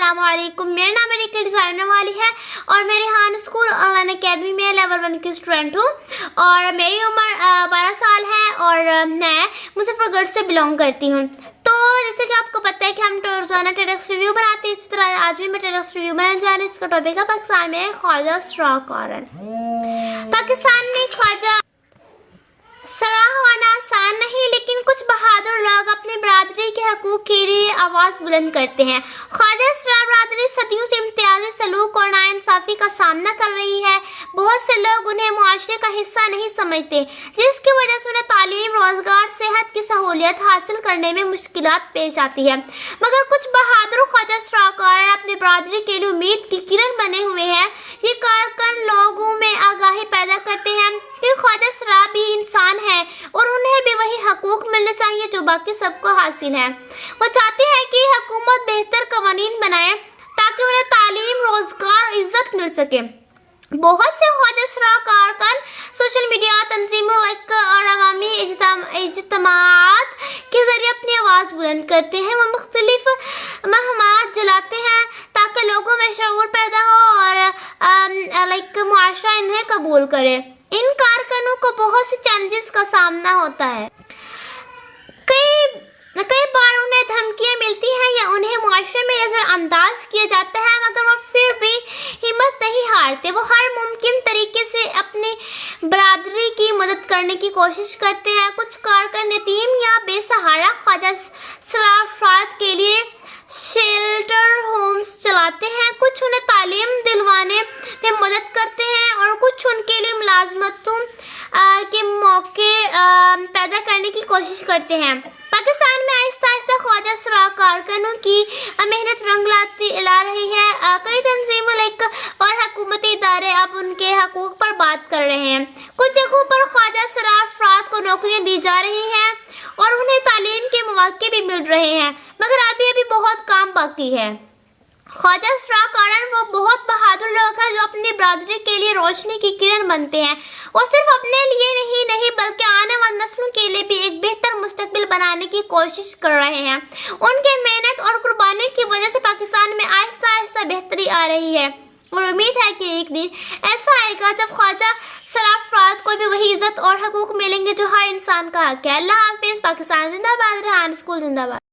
अस्सलाम वालेकुम। मेरा नाम अरीका डिज़ाइनर वाली है और मैं रेहान स्कूल ऑनलाइन अकेडमी में लेवल 1 की स्टूडेंट हूँ और मेरी उम्र 12 साल है और मैं मुजफ्फरगढ़ से बिलोंग करती हूँ। तो जैसे कि आपको पता है कि हम रोजाना टेडक्स रिव्यू बनाते हैं, इसी तरह आज भी मैं टेडक्स रिव्यू बनाने जा रही हूँ। इसका टॉपिक है पाकिस्तान में ख्वाजा सराह कौरन। पाकिस्तान में ख्वाजा सराह होना आसान नहीं, लेकिन कुछ बहादुर लोग अपनी बरादरी के हकूक के लिए आवाज बुलंद करते हैं। ख्वाजा सराह बरादरी सदियों से इम्तियाजी सलूक और नाइंसाफी का सामना कर रही है। बहुत से लोग उन्हें मुआशरे का हिस्सा नहीं समझते, जिसकी वजह से उन्हें तालीम, रोजगार, सेहत की सहूलियत हासिल करने में मुश्किलात पेश आती है। मगर कुछ बहादुर ख्वाजा सराह कौरन अपनी बरादरी के लिए उम्मीद की किरण बने हुए हैं। ये कारकन लोगों में आगाही पैदा करते हैं कि ख्वाजा सराह भी इंसान है और उन्हें भी वही हकूक मिलने चाहिए जो बाकी सबको हासिल है। वो चाहते हैं कि हुकूमत बेहतर कवानीन बनाए ताकि उन्हें तालीम, रोजगार, इज्जत मिल सके। बहुत से ख्वाजा सराह कारकन सोशल मीडिया, तंजीमों और अवामी इज्तिमाआत के जरिए अपनी आवाज़ बुलंद करते हैं। वो मुख्तलिफ मुहिमात चलाते हैं ताकि लोगों में शऊर पैदा हो और मुआशरा इन्हें कबूल करे। इन कारकनों को बहुत से चैलेंजेस का सामना होता है। कई बार उन्हें धमकियां मिलती हैं या उन्हें मुआशरे में नजरअंदाज किया जाता है, मगर वो फिर भी हिम्मत नहीं हारते। वो हर मुमकिन तरीके से अपनी बरादरी की मदद करने की कोशिश करते हैं। कुछ कारकन यतीम या बेसहारा ख्वाजा सराह अफराद के लिए शेल्टर होम्स चलाते हैं। कुछ उन्हें तालीम दिलवाने में मदद करते हैं और कुछ उनके लिए मुलाजमतों के मौके पैदा करने की कोशिश करते हैं। पाकिस्तान में आहिस्ता आहिस्ता ख्वाजा सराह कारकनों की मेहनत रंग ला रही है। कई तंजीमें और हुकूमती इदारे अब उनके हकूक पर बात कर रहे हैं। कुछ जगहों पर ख्वाजा सराह अफराद को नौकरियां दी जा रही हैं और उन्हें तालीम के मौके भी मिल रहे हैं, मगर अभी बहुत काम बाकी है। ख्वाजा सराह कौरन वो बहुत बहादुर लोग हैं जो अपनी बरादरी के लिए रोशनी की किरण बनते हैं। वो सिर्फ अपने लिए नहीं बल्कि आने वाली नस्लों के लिए भी एक बेहतर मुस्तकबिल बनाने की कोशिश कर रहे हैं। उनके मेहनत और कुर्बानी की वजह से पाकिस्तान में आहिस्ता आहिस्ता बेहतरी आ रही है और उम्मीद है कि एक दिन ऐसा आएगा जब ख्वाजा सराह अफराद को भी वही इज्जत और हकूक मिलेंगे जो हर इंसान का हक है। अल्लाह हाफिज। पाकिस्तान जिंदाबाद। रेहान स्कूल जिंदाबाद।